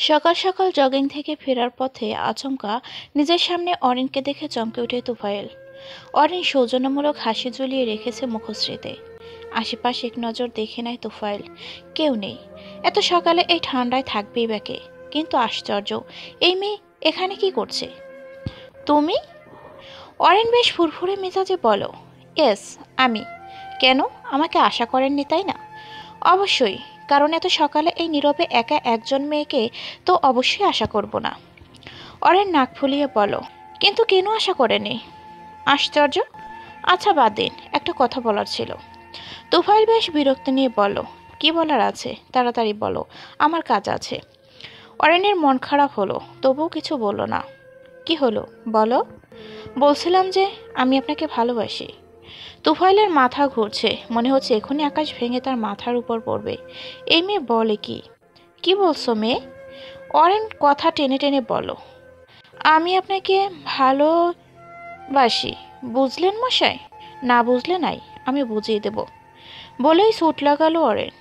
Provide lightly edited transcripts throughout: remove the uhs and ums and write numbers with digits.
সকাল সকাল জগিং থেকে ফেরার পথে আচমকা নিজের সামনে অরিনকে দেখে চমকে ওঠে তুফাইল। অরিন সৌজন্যমূলক হাসি ঝুলিয়ে রেখেছে মুখশ্রীতে। আশেপাশে এক নজর দেখে নেয় তুফাইল। কেউ নেই। এত সকালে এই ঠান্ডায় থাকবেই বা কে? কিন্তু আশ্চর্য, এই মেয়ে এখানে কি করছে? তুমি? অরিন বেশ ফুরফুরে মেজাজে বলো, ইয়েস, আমি। কেন? আমাকে আশা করেননি তাই না? অবশ্যই, কারণ এত সকালে এই নীরবে একা একজন মেয়েকে তো অবশ্যই আশা করব না। অরেন নাক ফুলিয়ে বলো, কিন্তু কেন আশা করেনি? আশ্চর্য। আচ্ছা বাদ দিন, একটা কথা বলার ছিল। তুফাইল বেশ বিরক্তি নিয়ে বলো, কি বলার আছে তাড়াতাড়ি বলো, আমার কাজ আছে। অরেনের মন খারাপ হলো, তবুও কিছু বলল না। কি হলো বলো। বলছিলাম যে আমি আপনাকে ভালোবাসি। তুফাইলের মাথা ঘুরছে, মনে হচ্ছে এখনই আকাশ ভেঙে তার মাথার উপর পড়বে। এই মেয়ে বলে কি? কি বলছো মেয়ে? অরেন কথা টেনে টেনে বলো, আমি আপনাকে ভালোবাসি। বুঝলেন মশাই? না বুঝলে নাই, আমি বুঝিয়ে দেব। বলেই ছুট লাগালো অরেন।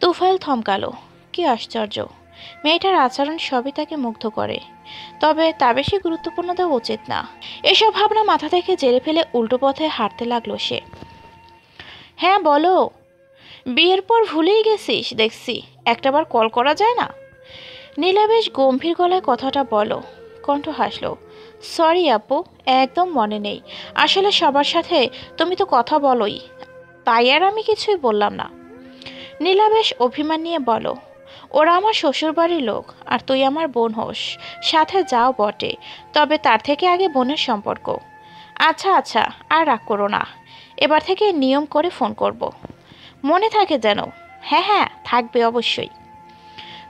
তুফাইল থমকালো। কি আশ্চর্য! মেয়েটার আচরণ সবই তাকে মুগ্ধ করে, তবে তা বেশি গুরুত্বপূর্ণ দেওয়া উচিত না। এসব ভাবনা মাথা থেকে জেরে ফেলে উল্টো পথে হাঁটতে লাগলো সে। হ্যাঁ বলো। বিয়ের পর ভুলেই গেছিস দেখছি, একটাবার কল করা যায় না? নীলা বেশ গম্ভীর গলায় কথাটা বলো। কণ্ঠ হাসলো। সরি আপু, একদম মনে নেই। আসলে সবার সাথে তুমি তো কথা বলোই, তাই আর আমি কিছুই বললাম না। নীলা বেশ অভিমান নিয়ে বলো, ওরা আমার শ্বশুরবাড়ির লোক, আর তুই আমার বোন হোস। সাথে যাও বটে, তবে তার থেকে আগে বোনের সম্পর্ক। আচ্ছা আচ্ছা, আর রাগ করো না। এবার থেকে নিয়ম করে ফোন করব। মনে থাকে যেন। হ্যাঁ হ্যাঁ, থাকবে অবশ্যই।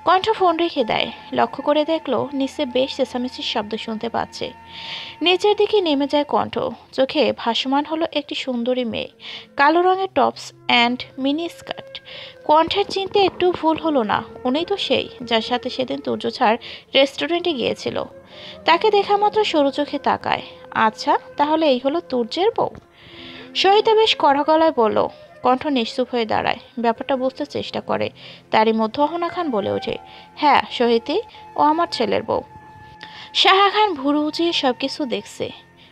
কণ্ঠ ফোন রেখে দেয়। লক্ষ্য করে দেখলো নিচে বেশ চেঁচামেচির শব্দ শুনতে পাচ্ছে। নিচের দিকে নেমে যায় কণ্ঠ। চোখে ভাসমান হলো একটি সুন্দরী মেয়ে, কালো রঙের টপস অ্যান্ড মিনি স্কার্ট। কণ্ঠের চিনতে একটু ভুল হলো না, উনি তো সেই যার সাথে সেদিন তুর্যছাড় রেস্টুরেন্টে গিয়েছিল। তাকে দেখা মাত্র সরু চোখে তাকায়। আচ্ছা, তাহলে এই হলো তুর্যের বউ? সহিতা বেশ কড়া গলায় বলল। কণ্ঠ নিশ্চুপ হয়ে দাঁড়ায়, ব্যাপারটা বুঝতে চেষ্টা করে। তারই মধ্যে অহনা খান বলে ওঠে, হ্যাঁ সহিতি, ও আমার ছেলের বউ। সাহা খান ভুরু উঁচিয়ে সবকিছু দেখছে।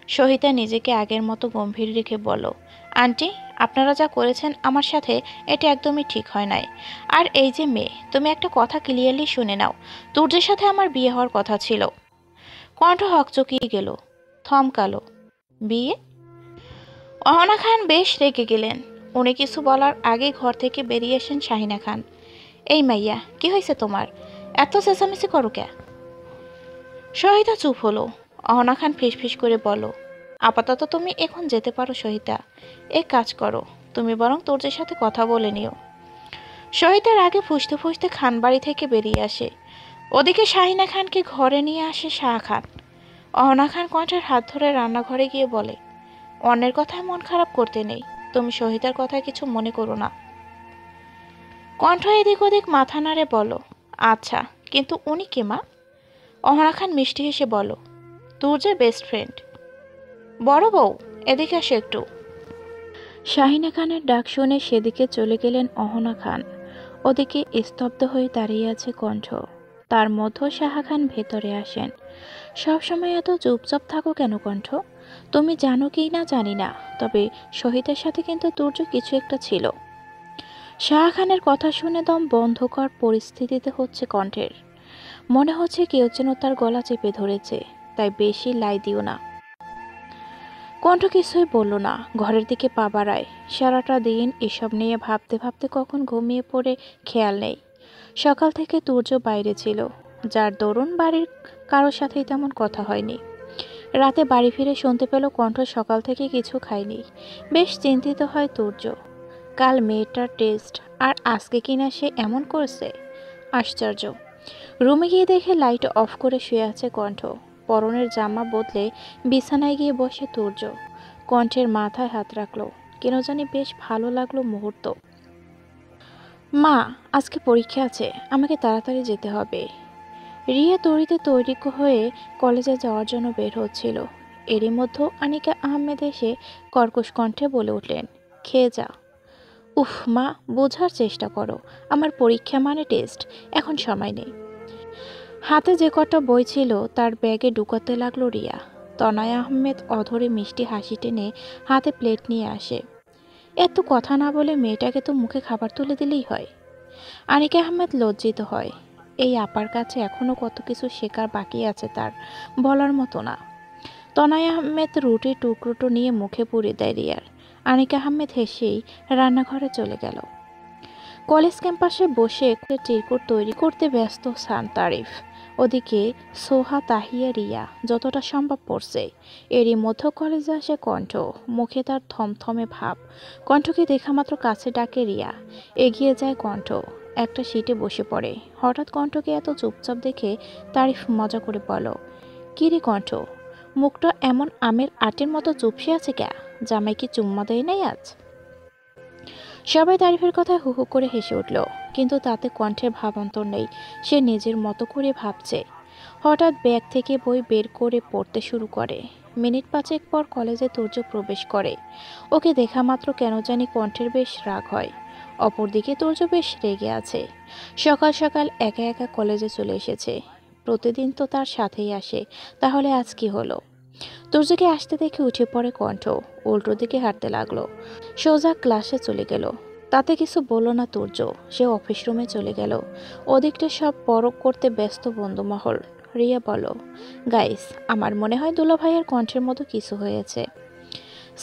সহিতা নিজেকে আগের মতো গম্ভীর রেখে বলল, আন্টি, আপনারা যা করেছেন আমার সাথে, এটা একদমই ঠিক হয় নাই। আর এই যে মেয়ে, তুমি একটা কথা ক্লিয়ারলি শুনে নাও, তুর্যের সাথে আমার বিয়ে হওয়ার কথা ছিল। কণ্ঠ হকচকিয়ে গেল, থমকালো। বিয়ে? অহনা খান বেশ রেগে গেলেন। উনি কিছু বলার আগে ঘর থেকে বেরিয়ে আসেন শাহিনা খান। এই মাইয়া, কি হয়েছে তোমার? এত চেঁচামেচি করো কে? সহিতা চুপ হলো। অহনা খান ফিসফিস করে বলো, আপাতত তুমি এখন যেতে পারো সহিতা। এক কাজ করো, তুমি বরং তোরজের সাথে কথা বলে নিও। সহিতার আগে ফুসতে ফুসতে খান বাড়ি থেকে বেরিয়ে আসে। ওদিকে শাহিনা খানকে ঘরে নিয়ে আসে শাহ খান। অহনা খান কণ্ঠের হাত ধরে রান্নাঘরে গিয়ে বলে, অন্যের কথায় মন খারাপ করতে নেই, তুমি সহিতার কথায় কিছু মনে করো না। কণ্ঠ এদিক ওদিক মাথা নাড়ে বলো, আচ্ছা, কিন্তু উনি কে মা? অহনা খান মিষ্টি হেসে বলো, তোর যে বেস্ট ফ্রেন্ড। বড় বউ, এদিকে আসো একটু। শাহিনা খানের ডাক শুনে সেদিকে চলে গেলেন অহনা খান। ওদিকে স্তব্ধ হয়ে দাঁড়িয়ে আছে কণ্ঠ। তার মধ্যে সাহা খান ভেতরে আসেন। সবসময় এত চুপচাপ থাকো কেন কণ্ঠ? তুমি জানো কি না জানি না, তবে শহীদের সাথে কিন্তু তুর্য কিছু একটা ছিল। শাহ খানের কথা শুনে দম বন্ধকর পরিস্থিতিতে হচ্ছে কণ্ঠের। মনে হচ্ছে কেউ যেন তার গলা চেপে ধরেছে, তাই বেশি লাই দিও না। কণ্ঠ কিছুই বলল না, ঘরের দিকে পা বাড়ায়। সারাটা দিন এসব নিয়ে ভাবতে ভাবতে কখন ঘুমিয়ে পড়ে খেয়াল নেই। সকাল থেকে তুর্য বাইরে ছিল, যার দরুন বাড়ির কারোর সাথেই তেমন কথা হয়নি। রাতে বাড়ি ফিরে শুনতে পেল কণ্ঠ সকাল থেকে কিছু খায়নি। বেশ চিন্তিত হয় তুর্য। কাল মেয়েটার টেস্ট, আর আজকে কিনা সে এমন করছে। আশ্চর্য। রুমে গিয়ে দেখে লাইট অফ করে শুয়ে আছে কণ্ঠ। পরনের জামা বদলে বিছানায় গিয়ে বসে তুর্য। কণ্ঠের মাথায় হাত রাখলো। কেন জানি বেশ ভালো লাগলো মুহূর্ত। মা, আজকে পরীক্ষা আছে, আমাকে তাড়াতাড়ি যেতে হবে। রিয়া তড়িতে তৈরি হয়ে কলেজে যাওয়ার জন্য বের হচ্ছিল। এরই মধ্যে আনিকা আহমেদ এসে কর্কশ কণ্ঠে বলে উঠলেন, খেয়ে যা। উফ মা, বোঝার চেষ্টা করো, আমার পরীক্ষা মানে টেস্ট, এখন সময় নেই। হাতে যে কটা বই ছিল তার ব্যাগে ঢুকাতে লাগলো রিয়া। তনয়া আহমেদ অধরে মিষ্টি হাসি টেনে হাতে প্লেট নিয়ে আসে। এত কথা না বলে মেয়েটাকে তো মুখে খাবার তুলে দিলেই হয়। আনিকা আহমেদ লজ্জিত হয়। এই আপার কাছে এখনো কত কিছু শেখার বাকি আছে তার, বলার মতো না। তনয়া আহমেদ রুটির টুকরোটো নিয়ে মুখে পুরে দেয় রিয়ার। আনিকা আহমেদ হেসেই রান্নাঘরে চলে গেল। কলেজ ক্যাম্পাসে বসে চিরকুট তৈরি করতে ব্যস্ত সান তারিফ। ওদিকে সোহা, তাহিয়া, রিয়া যতটা সম্ভব পড়ছে। এরই মধ্যে কলেজে আসে কণ্ঠ। মুখে তার থমথমে ভাব। কণ্ঠকে দেখা মাত্র কাছে ডাকে রিয়া। এগিয়ে যায় কণ্ঠ। একটা সিটে বসে পড়ে। হঠাৎ কণ্ঠকে এত চুপচাপ দেখে তারিফ মজা করে বলো, কি রে কণ্ঠ, মুখটা এমন আমের আটের মতো চুপসে আছে ক্যা? জামাই কি চুম্মা দেয় নাই আজ? সবাই তারিফের কথায় হু হু করে হেসে উঠল, কিন্তু তাতে কণ্ঠের ভাবান্তর নেই। সে নিজের মতো করে ভাবছে। হঠাৎ ব্যাগ থেকে বই বের করে পড়তে শুরু করে। মিনিট পাঁচেক পর কলেজে তুর্য প্রবেশ করে। ওকে দেখা মাত্র কেন জানি কণ্ঠের বেশ রাগ হয়। অপরদিকে তুর্য বেশ রেগে আছে। সকাল সকাল একা একা কলেজে চলে এসেছে। প্রতিদিন তো তার সাথেই আসে, তাহলে আজ কি হলো? তুর্যকে আসতে দেখে উঠে পড়ে কণ্ঠ। উল্টো দিকে হাঁটতে লাগলো। সোজা ক্লাসে চলে গেল। তাতে কিছু বলল না তুর্য। সে অফিস রুমে চলে গেল। ওদিকটা সব পরখ করতে ব্যস্ত বন্ধুমহল। রিয়া বলো, গাইস, আমার মনে হয় দুলা ভাইয়ের কণ্ঠের মতো কিছু হয়েছে।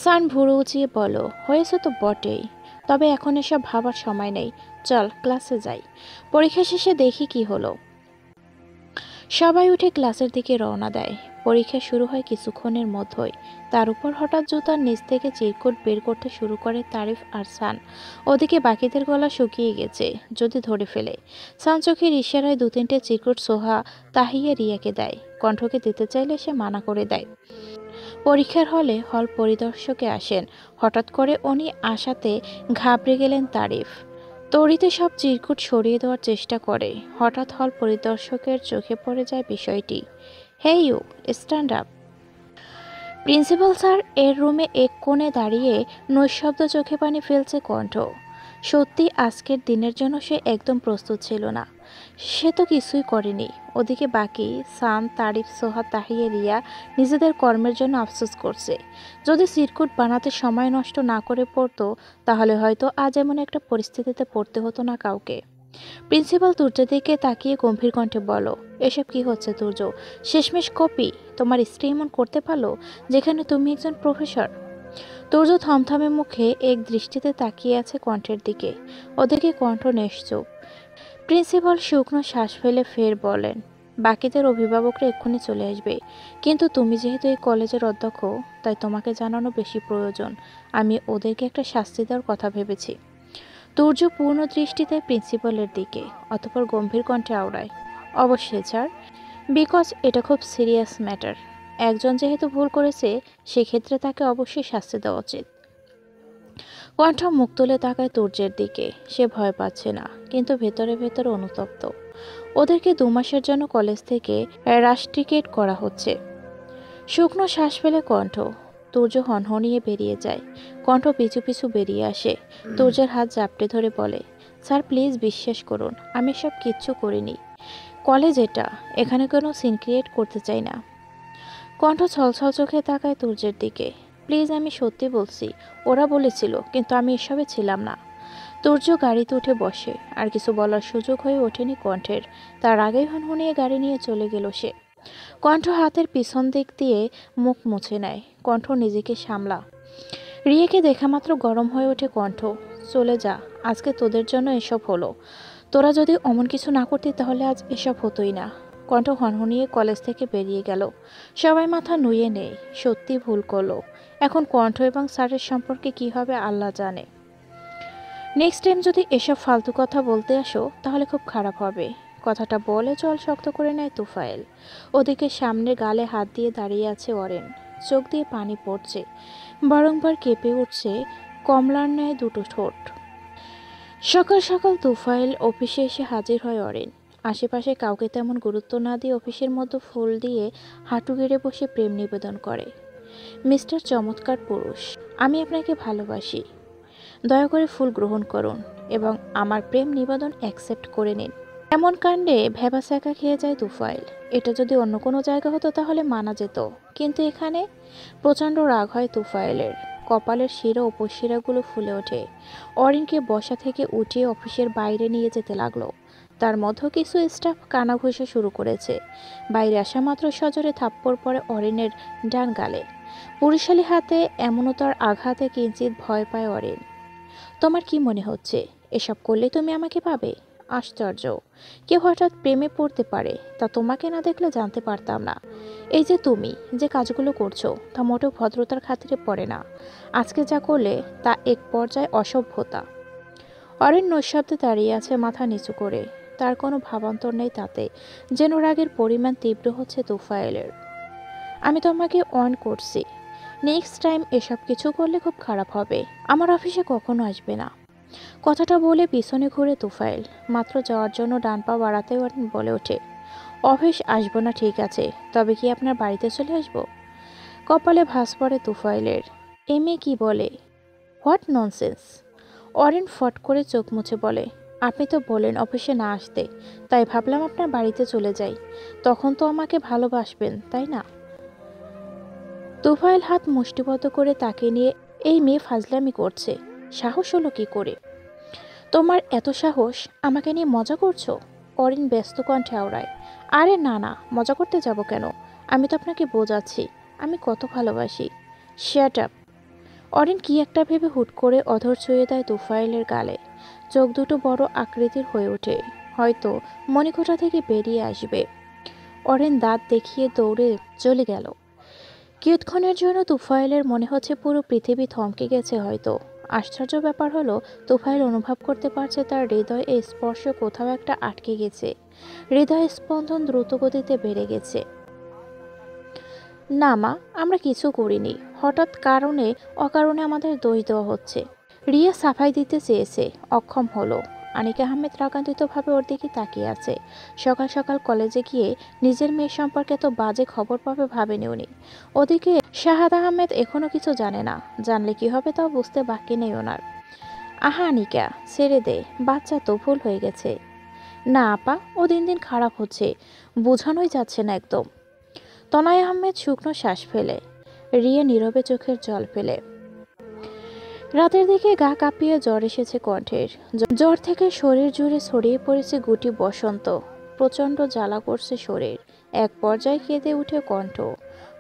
সান ভুরু উঁচিয়ে বলো, হয়েছে তো বটেই, তবে এখন এসব ভাবার সময় নেই। চল ক্লাসে যাই, পরীক্ষা শেষে দেখি কি হলো। সবাই উঠে ক্লাসের দিকে রওনা দেয়। পরীক্ষা শুরু হয় কিছুক্ষণের মধ্যেই। তার উপর হঠাৎ জুতার নিচ থেকে চিরকুট বের করতে শুরু করে তারিফ আর সান। ওদিকে বাকিদের গলা শুকিয়ে গেছে, যদি ধরে ফেলে। সান চোখের ইশারায় দু তিনটে চিরকুট সোহা, তাহিয়া, রিয়াকে দেয়। কণ্ঠকে দিতে চাইলে সে মানা করে দেয়। পরীক্ষার হল পরিদর্শকে আসেন। হঠাৎ করে উনি আসাতে ঘাবড়ে গেলেন তারিফ। তড়িতে সব চিরকুট সরিয়ে দেওয়ার চেষ্টা করে। হঠাৎ হল পরিদর্শকের চোখে পড়ে যায় বিষয়টি। Hey you, stand up. Principal sir এর রুমে এক কোণে দাঁড়িয়ে নৈশব্দ চোখে পানি ফেলছে কণ্ঠ। সত্যি আজকের দিনের জন্য সে একদম প্রস্তুত ছিল না। সে তো কিছুই করেনি। ওদিকে বাকি সান, তারিফ, সোহা, তাহিয়া, রিয়া নিজেদের কর্মের জন্য আফসোস করছে। যদি চিরকুট বানাতে সময় নষ্ট না করে পড়তো, তাহলে হয়তো আজ এমন একটা পরিস্থিতিতে পড়তে হতো না কাউকে। প্রিন্সিপাল তুর্যের দিকে তাকিয়ে গম্ভীর কণ্ঠে বলো, এসব কি হচ্ছে তুর্য? শেষমেশ কপি তোমার স্ত্রী এমন করতে পারলো, যেখানে তুমি একজন প্রফেসর? তুর্য থমথমে মুখে এক দৃষ্টিতে তাকিয়ে আছে কণ্ঠের দিকে। ওদিকে কণ্ঠ নিশ্চুপ। প্রিন্সিপাল শুকনো শ্বাস ফেলে ফের বলেন, বাকিদের অভিভাবকরা এক্ষুনি চলে আসবে, কিন্তু তুমি যেহেতু এই কলেজের অধ্যক্ষ, তাই তোমাকে জানানো বেশি প্রয়োজন। আমি ওদেরকে একটা শাস্তি দেওয়ার কথা ভেবেছি। তুর্য পূর্ণ দৃষ্টিতে প্রিন্সিপালের দিকে, অতঃপর গম্ভীর কণ্ঠে আওড়ায়, অবশ্যই স্যার, বিকজ এটা খুব সিরিয়াস ম্যাটার। একজন যেহেতু ভুল করেছে, সেক্ষেত্রে তাকে অবশ্যই শাস্তি দেওয়া উচিত। কণ্ঠ মুখ তুলে তাকায় তুর্যের দিকে। সে ভয় পাচ্ছে না, কিন্তু ভেতরে ভেতরে অনুতপ্ত। ওদেরকে 2 মাসের জন্য কলেজ থেকে রাস্টিকেট করা হচ্ছে। শুকনো শ্বাস ফেলে কণ্ঠ। তুর্য হনহনিয়ে বেরিয়ে যায়। কণ্ঠ পিছু পিছু বেরিয়ে আসে। তুর্যের হাত জাপটে ধরে বলে, স্যার প্লিজ বিশ্বাস করুন, আমি সব কিচ্ছু করিনি। কলেজ এটা, এখানে কোনো সিন ক্রিয়েট করতে চাই না। কণ্ঠ ছলছল চোখে তাকায় তুর্যের দিকে। প্লিজ, আমি সত্যি বলছি, ওরা বলেছিল, কিন্তু আমি এসবে ছিলাম না। তুর্য গাড়িতে উঠে বসে। আর কিছু বলার সুযোগ হয়ে ওঠেনি কণ্ঠের। তার আগেই হনহনিয়ে গাড়ি নিয়ে চলে গেল সে। কণ্ঠ হাতের পিছন দিক দিয়ে মুখ মুছে নেয়। কণ্ঠ নিজেকে সামলা। রিয়াকে দেখা মাত্র গরম হয়ে ওঠে কণ্ঠ। চলে যা, আজকে তোদের জন্য এসব হলো। তোরা যদি অমন কিছু না করতি তাহলে আজ এসব হতোই না। কণ্ঠ হনহনিয়ে কলেজ থেকে বেরিয়ে গেল। সবাই মাথা নুয়ে নেই, সত্যি ভুল করলো। এখন কণ্ঠ এবং স্যারের সম্পর্কে কি হবে আল্লাহ জানে। নেক্সট টাইম যদি এসব ফালতু কথা বলতে আসো, তাহলে খুব খারাপ হবে। কথাটা বলে জল শক্ত করে নেয় তুফাইল। ওদিকে সামনে গালে হাত দিয়ে দাঁড়িয়ে আছে অরেন। চোখ দিয়ে পানি পড়ছে, বারংবার কেঁপে উঠছে কমলার ন্যায় দুটো ঠোঁট। সকাল সকাল তুফাইল অফিসে এসে হাজির হয় অরেন। আশেপাশে কাউকে তেমন গুরুত্ব না দিয়ে অফিসের মধ্যে ফুল দিয়ে হাঁটু গেড়ে বসে প্রেম নিবেদন করে। মিস্টার চমৎকার পুরুষ, আমি আপনাকে ভালোবাসি। দয়া করে ফুল গ্রহণ করুন এবং আমার প্রেম নিবেদন অ্যাকসেপ্ট করে নিন। এমন কাণ্ডে ভ্যাবাস্যাকা খেয়ে যায় তুফাইল। এটা যদি অন্য কোনো জায়গা হতো তাহলে মানা যেত, কিন্তু এখানে প্রচণ্ড রাগ হয় তুফাইলের। কপালের শিরা উপশিরাগুলো ফুলে ওঠে। অরিনকে বসা থেকে উঠিয়ে অফিসের বাইরে নিয়ে যেতে লাগলো। তার মধ্যে কিছু স্টাফ কানাঘুষা শুরু করেছে। বাইরে আসা মাত্র সজোরে থাপ্পড় পড়ে অরিনের ডান গালে। পুরুষালী হাতে এমনতার আঘাতে কিঞ্চিত ভয় পায় অরিন। তোমার কি মনে হচ্ছে এসব করলে তুমি আমাকে পাবে? আশ্চর্য, কেউ হঠাৎ প্রেমে পড়তে পারে, তা তোমাকে না দেখলে জানতে পারতাম না। এই যে তুমি যে কাজগুলো করছো তা মোটেও ভদ্রতার খাতিরে পড়ে না। আজকে যা করলে তা এক পর্যায়ে অসভ্যতা। অরেন নৈশব্দে দাঁড়িয়ে আছে মাথা নিচু করে। তার কোনো ভাবান্তর নেই তাতে, যেন রাগের পরিমাণ তীব্র হচ্ছে তুফাইলের। আমি তোমাকে অন করছি, নেক্সট টাইম এসব কিছু করলে খুব খারাপ হবে। আমার অফিসে কখনো আসবে না। কথাটা বলে পিছনে ঘুরে তুফাইল। মাত্র যাওয়ার জন্য ডান পা বাড়াতে বলে ওঠে, অফিস আসবো না ঠিক আছে, তবে কি আপনার বাড়িতে চলে আসবো? কপালে ভাঁজ পড়ে তুফাইলের। এ মেয়ে কি বলে? What nonsense! অরেন ফট করে চোখ মুছে বলে, আপনি তো বলেন অফিসে না আসতে, তাই ভাবলাম আপনার বাড়িতে চলে যাই। তখন তো আমাকে ভালোবাসবেন, তাই না? তুফাইল হাত মুষ্টিবদ্ধ করে তাকে নিয়ে, এই মেয়ে ফাজলামি করছে, সাহস হলো কি করে? তোমার এত সাহস, আমাকে নিয়ে মজা করছো? অরিন ব্যস্ত কণ্ঠে আওড়ায়। আরে না না, মজা করতে যাব কেন? আমি তো আপনাকে বোঝাচ্ছি আমি কত ভালোবাসি। Shut up! অরিন কি একটা ভেবে হুট করে অধর ছুঁয়ে দেয় তুফাইলের গালে। চোখ দুটো বড় আকৃতির হয়ে ওঠে, হয়তো মণিকোঠা থেকে বেরিয়ে আসবে। অরিন দাঁত দেখিয়ে দৌড়ে চলে গেল। কিয়ৎক্ষণের জন্য তুফাইলের মনে হচ্ছে পুরো পৃথিবী থমকে গেছে হয়তো। আশ্চর্য ব্যাপার হলো, তুফাইল অনুভব করতে পারছে তার হৃদয়ে এই স্পর্শ কোথাও একটা আটকে গেছে। হৃদয়ের স্পন্দন দ্রুত গতিতে বেড়ে গেছে। না মা, আমরা কিছু করিনি। হঠাৎ কারণে অকারণে আমাদের দোষ দেওয়া হচ্ছে। রিয়া সাফাই দিতে চেয়েছে, অক্ষম হলো। আনিকা আহমেদ রাগান্বিতভাবে ওর দিকে তাকিয়ে আছে। সকাল সকাল কলেজে গিয়ে নিজের মেয়ের সম্পর্কে তো বাজে খবর পাবে ভাবেনি উনি। ওদিকে শাহাদ আহমেদ এখনো কিছু জানে না, জানলে কি হবে তাও বুঝতে বাকি নেই ওনার। আহা আনিকা, ছেড়ে দে, বাচ্চা তো, ভুল হয়ে গেছে। না আপা, ও দিন দিন খারাপ হচ্ছে, বোঝানোই যাচ্ছে না একদম। তনয় আহমেদ শুকনো শ্বাস ফেলে। রিয়া নীরবে চোখের জল ফেলে। রাতের দিকে গা কাঁপিয়ে জ্বর এসেছে কণ্ঠের। জ্বর থেকে শরীর জুড়ে ছড়িয়ে পড়েছে গুটি বসন্ত। প্রচণ্ড জ্বালা করছে শরীর। এক পর্যায়ে কেঁদে উঠে কণ্ঠ।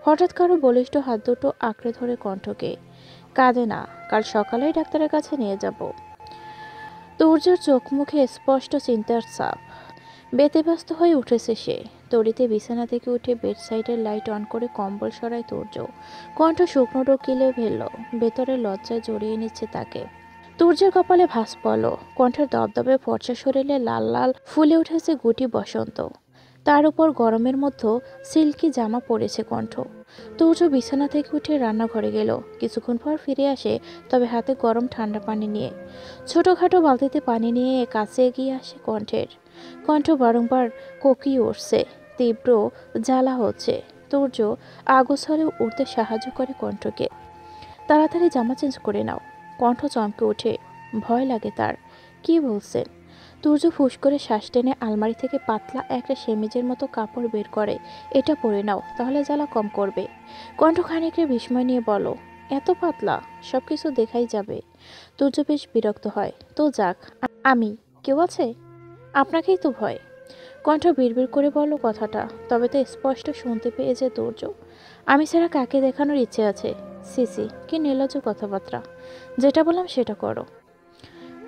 হঠাৎ কারো বলিষ্ঠ হাত দুটো আঁকড়ে ধরে কণ্ঠকে। কাঁদে না, কাল সকালেই ডাক্তারের কাছে নিয়ে যাব। তুর্যর চোখ মুখে স্পষ্ট চিন্তার ছাপ। ব্যতিব্যস্ত হয়ে উঠেছে সে। তড়িতে বিছানা থেকে উঠে বেডসাইডের লাইট অন করে কম্বল সরায় তুর্য। কণ্ঠ শুকনো ডকিলে ফেলল, ভেতরে লজ্জায় জড়িয়ে নিচ্ছে তাকে। তুর্যের কপালে ভাঁজ পড়ল, কণ্ঠের দবদবে ফর্সা শরীরে লাল লাল ফুলে উঠেছে গুটি বসন্ত। তার উপর গরমের মধ্যে সিল্কি জামা পরেছে কণ্ঠ। তুর্য বিছানা থেকে উঠে রান্নাঘরে গেল। কিছুক্ষণ পর ফিরে আসে, তবে হাতে গরম ঠান্ডা পানি নিয়ে। ছোটখাটো বালতিতে পানি নিয়ে কাছে এগিয়ে আসে কণ্ঠের। কণ্ঠ বারংবার কোকিয়ে উঠছে, তীব্র জ্বালা হচ্ছে। তুর্য আগোছরে উঠতে সাহায্য করে কণ্ঠকে। তাড়াতাড়ি জামা চেঞ্জ করে নাও। কণ্ঠ চমকে ওঠে, ভয় লাগে তার। কি বলছেন? তুর্য ফুস করে শ্বাস টেনে আলমারি থেকে পাতলা একটা সেমিজের মতো কাপড় বের করে। এটা পরে নাও, তাহলে জ্বালা কম করবে। কণ্ঠ খানিকের বিস্ময় নিয়ে বলো, এত পাতলা? সবকিছু দেখাই যাবে। তুর্য বেশ বিরক্ত হয়। তো যাক, আমি, কেউ আছে? আপনাকেই তো ভয়। কণ্ঠ বিড়বিড় করে বলল কথাটা, তবে তো স্পষ্ট শুনতে পেয়েছে তুর্য। আমি ছাড়া কাকে দেখানোর ইচ্ছে আছে? সিসি, কি নির্লজ্জ কথাবার্তা। যেটা বললাম সেটা করো।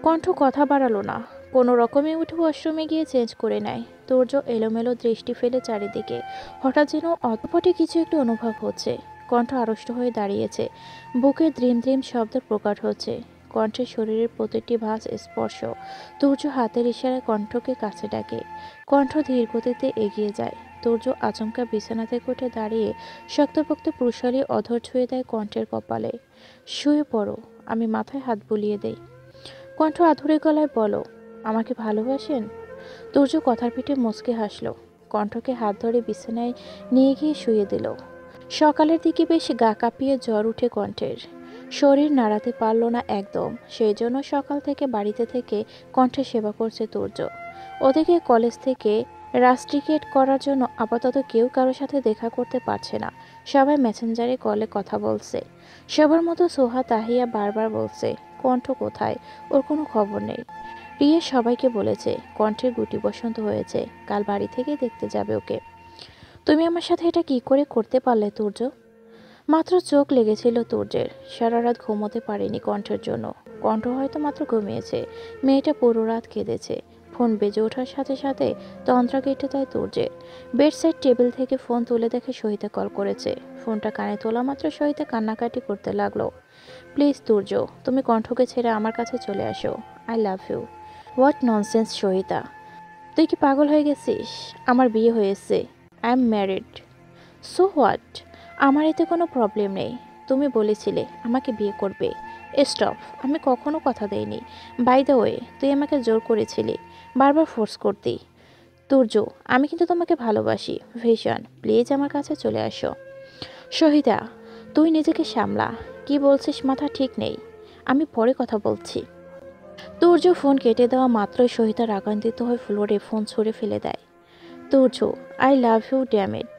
কণ্ঠ কথা বাড়ালো না, কোনো রকমে উঠে ওয়াশরুমে গিয়ে চেঞ্জ করে নেয়। তুর্য এলোমেলো দৃষ্টি ফেলে চারিদিকে। হঠাৎ যেন অতপটে কিছু একটু অনুভব হচ্ছে। কণ্ঠ আড়ষ্ট হয়ে দাঁড়িয়েছে। বুকে দ্রিম দ্রিম শব্দ প্রকাট হচ্ছে। কণ্ঠের শরীরের প্রতিটি ভাঁজ স্পর্শ। তুর্য হাতের ইশারায় কণ্ঠকে কাছে ডাকে। কণ্ঠ ধীর গতিতে এগিয়ে যায়। তুর্য আচমকা বিছানা থেকে উঠে দাঁড়িয়ে শক্তপোক্ত পুরুষালী অধর ছুঁয়ে দেয় কণ্ঠের কপালে। শুয়ে পড়ো, আমি মাথায় হাত বুলিয়ে দেই। কণ্ঠ আধুরে গলায় বলো, আমাকে ভালোবাসেন? তুর্য কথার পিঠে মুচকে হাসল। কণ্ঠকে হাত ধরে বিছানায় নিয়ে গিয়ে শুয়ে দিল। সকালের দিকে বেশ গা কাঁপিয়ে জ্বর উঠে কণ্ঠের। শরীর নাড়াতে পারল না একদম, সেই জন্য সকাল থেকে বাড়িতে থেকে কণ্ঠের সেবা করছে তুর্য। ওদিকে কলেজ থেকে রাস্ট্রিকেট করার জন্য আপাতত কেউ কারোর সাথে দেখা করতে পারছে না। সবাই মেসেঞ্জারে কলে কথা বলছে। সবার মতো সোহা তাহিয়া বারবার বলছে কণ্ঠ কোথায়, ওর কোনো খবর নেই। রিয়া সবাইকে বলেছে কণ্ঠের গুটি বসন্ত হয়েছে, কাল বাড়ি থেকে দেখতে যাবে ওকে। তুমি আমার সাথে এটা কি করে করতে পারলে তুর্য? মাত্র চোখ লেগেছিল তুর্যের। সারা রাত ঘুমোতে পারেনি কণ্ঠের জন্য। কণ্ঠ হয়তো মাত্র ঘুমিয়েছে, মেয়েটা পুরো রাত কেঁদেছে। ফোন বেজে ওঠার সাথে সাথে তন্দ্রা কেটে দেয় তুর্যের। বেডসাইড টেবিল থেকে ফোন তুলে দেখে সহিতা কল করেছে। ফোনটা কানে তোলা মাত্র সহিতা কান্নাকাটি করতে লাগলো। প্লিজ তুর্য, তুমি কণ্ঠকে ছেড়ে আমার কাছে চলে আসো। I love you. What nonsense Sahita, তুই কি পাগল হয়ে গেছিস? আমার বিয়ে হয়েছে, I am married. So what? আমার এতে কোনো প্রবলেম নেই। তুমি বলেছিলে আমাকে বিয়ে করবে। স্টপ, আমি কখনো কথা দেইনি। বাই দ্য ওয়ে, তুই আমাকে জোর করেছিলি, বারবার ফোর্স করতি। তুর্য, আমি কিন্তু তোমাকে ভালোবাসি ভীষণ, প্লিজ আমার কাছে চলে আসো। শহীদা, তুই নিজেকে সামলা। কি বলছিস মাথা ঠিক নেই, আমি পরে কথা বলছি। তুর্য ফোন কেটে দেওয়া মাত্রই সহিতা রাগান্বিত হয়ে ফ্লোরে ফোন ছুঁড়ে ফেলে দেয়। Turya, I love you damn it.